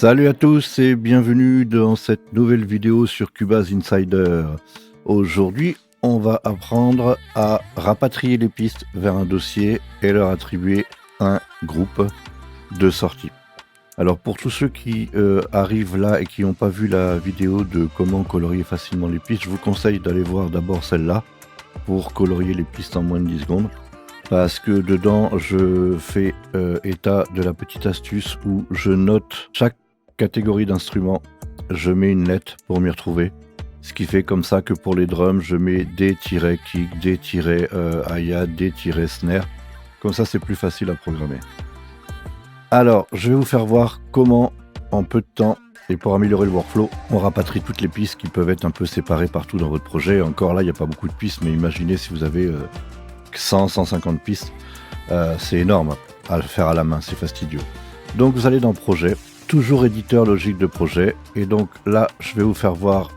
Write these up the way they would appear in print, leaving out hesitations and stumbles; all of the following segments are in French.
Salut à tous et bienvenue dans cette nouvelle vidéo sur Cubase Insider. Aujourd'hui, on va apprendre à rapatrier les pistes vers un dossier et leur attribuer un groupe de sortie. Alors pour tous ceux qui arrivent là et qui n'ont pas vu la vidéo de comment colorier facilement les pistes, je vous conseille d'aller voir d'abord celle-là pour colorier les pistes en moins de 10 secondes. Parce que dedans, je fais état de la petite astuce où je note chaque catégorie d'instruments. Je mets une lettre pour m'y retrouver. Ce qui fait comme ça que pour les drums, je mets D-kick, D-hi-hat, D-snare. Comme ça, c'est plus facile à programmer. Alors, je vais vous faire voir comment, en peu de temps, et pour améliorer le workflow, on rapatrie toutes les pistes qui peuvent être un peu séparées partout dans votre projet. Encore là, il n'y a pas beaucoup de pistes, mais imaginez si vous avez 100-150 pistes, c'est énorme à le faire à la main, c'est fastidieux. Donc vous allez dans projet, toujours éditeur logique de projet, et donc là je vais vous faire voir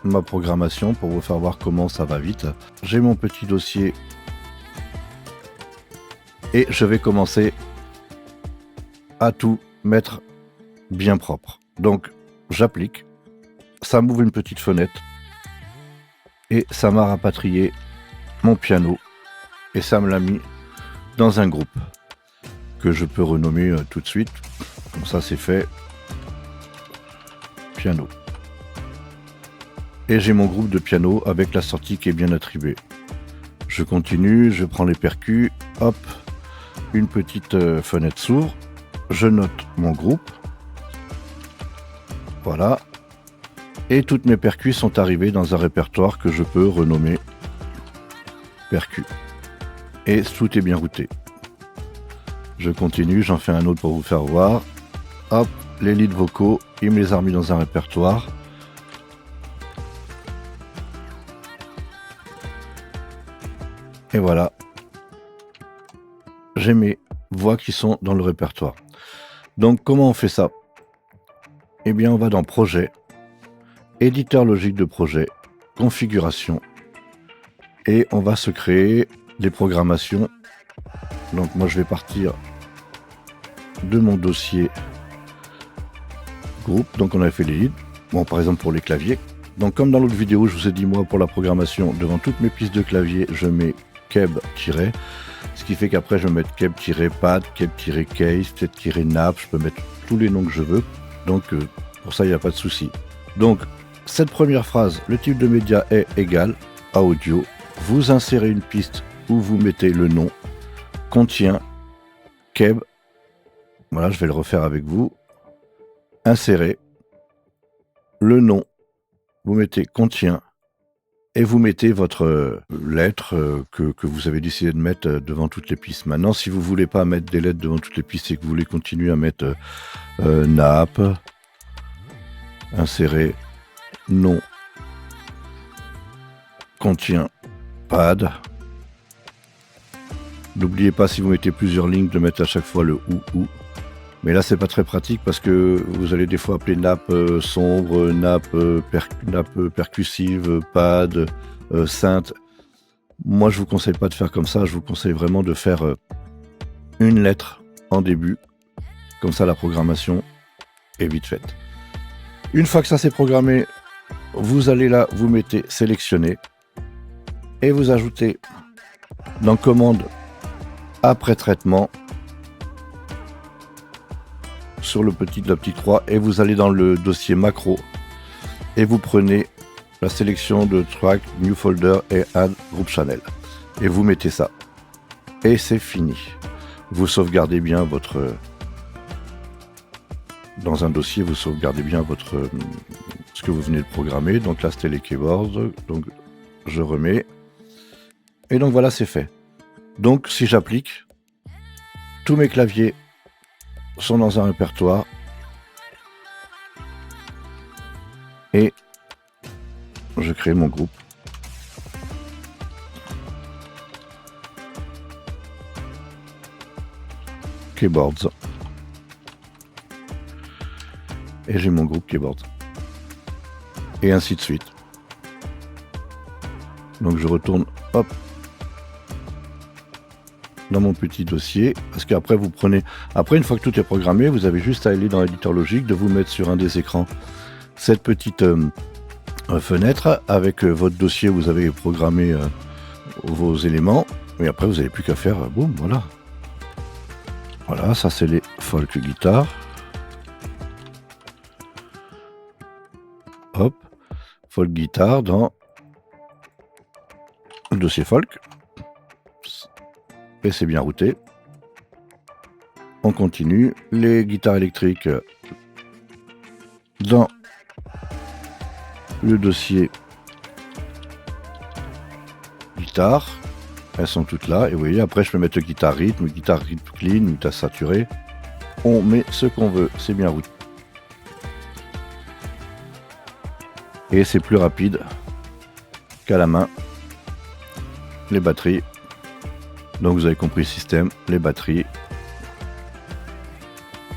ma programmation pour vous faire voir comment ça va vite. J'ai mon petit dossier et je vais commencer à tout mettre bien propre. Donc j'applique, ça m'ouvre une petite fenêtre et ça m'a rapatrié mon piano. Et ça me l'a mis dans un groupe que je peux renommer tout de suite. Comme ça, c'est fait. Piano. Et j'ai mon groupe de piano avec la sortie qui est bien attribuée. Je continue, je prends les percus. Hop, une petite fenêtre s'ouvre. Je note mon groupe. Voilà. Et toutes mes percus sont arrivées dans un répertoire que je peux renommer percus. Et tout est bien routé. Je continue, j'en fais un autre pour vous faire voir. Hop, les leads vocaux, il me les a remis dans un répertoire. Et voilà. J'ai mes voix qui sont dans le répertoire. Donc comment on fait ça? Eh bien on va dans projet, éditeur logique de projet, configuration. Et on va se créer des programmations. Donc moi je vais partir de mon dossier groupe. Donc on a fait les leads. Bon, par exemple pour les claviers. Donc comme dans l'autre vidéo, je vous ai dit moi pour la programmation, devant toutes mes pistes de clavier, je mets keb-, ce qui fait qu'après je vais mettre keb-pad, keb-case, keb-nap, je peux mettre tous les noms que je veux. Donc pour ça il n'y a pas de souci. Donc cette première phrase, le type de média est égal à audio. Vous insérez une piste où vous mettez le nom, contient, keb, voilà, je vais le refaire avec vous, insérez, le nom, vous mettez contient, et vous mettez votre lettre que vous avez décidé de mettre devant toutes les pistes. Maintenant, si vous ne voulez pas mettre des lettres devant toutes les pistes et que vous voulez continuer à mettre nap, insérez, nom, contient, pad. N'oubliez pas, si vous mettez plusieurs lignes, de mettre à chaque fois le ou. Mais là, c'est pas très pratique parce que vous allez des fois appeler nappe sombre, nappe percussive, pad, synth. Moi, je vous conseille pas de faire comme ça. Je vous conseille vraiment de faire une lettre en début. Comme ça, la programmation est vite faite. Une fois que ça c'est programmé, vous allez là, vous mettez sélectionner et vous ajoutez dans commande après traitement sur la petite croix et vous allez dans le dossier macro et vous prenez la sélection de track, new folder et add group channel et vous mettez ça et c'est fini. Vous sauvegardez bien votre dans un dossier, vous sauvegardez bien votre ce que vous venez de programmer. Donc là c'était les keyboards, donc je remets et donc voilà, c'est fait. Donc si j'applique, tous mes claviers sont dans un répertoire et je crée mon groupe. Keyboards. Et j'ai mon groupe keyboards. Et ainsi de suite. Donc je retourne, hop, dans mon petit dossier, parce qu'après vous prenez, après une fois que tout est programmé, vous avez juste à aller dans l'éditeur logique, de vous mettre sur un des écrans cette petite fenêtre avec votre dossier où vous avez programmé vos éléments, et après vous n'avez plus qu'à faire, boum, voilà. Voilà, ça c'est les folk guitares. Hop, folk guitare dans le dossier folk. Et c'est bien routé. On continue. Les guitares électriques dans le dossier guitare. Elles sont toutes là. Et vous voyez, après je peux mettre guitare rythme clean, guitare saturée. On met ce qu'on veut. C'est bien routé. Et c'est plus rapide qu'à la main. Les batteries. Donc vous avez compris le système. Les batteries.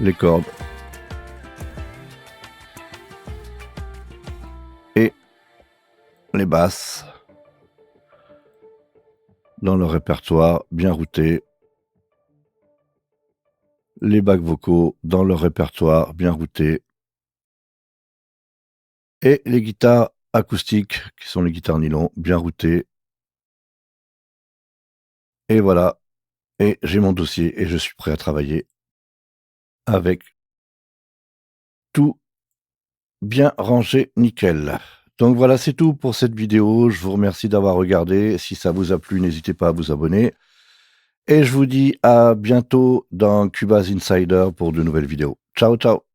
Les cordes. Et les basses. Dans leur répertoire, bien routé. Les bacs vocaux dans leur répertoire, bien routés. Et les guitares acoustiques, qui sont les guitares nylon, bien routées. Et voilà. Et j'ai mon dossier et je suis prêt à travailler avec tout bien rangé, nickel. Donc voilà, c'est tout pour cette vidéo. Je vous remercie d'avoir regardé. Si ça vous a plu, n'hésitez pas à vous abonner. Et je vous dis à bientôt dans Cubase Insider pour de nouvelles vidéos. Ciao, ciao!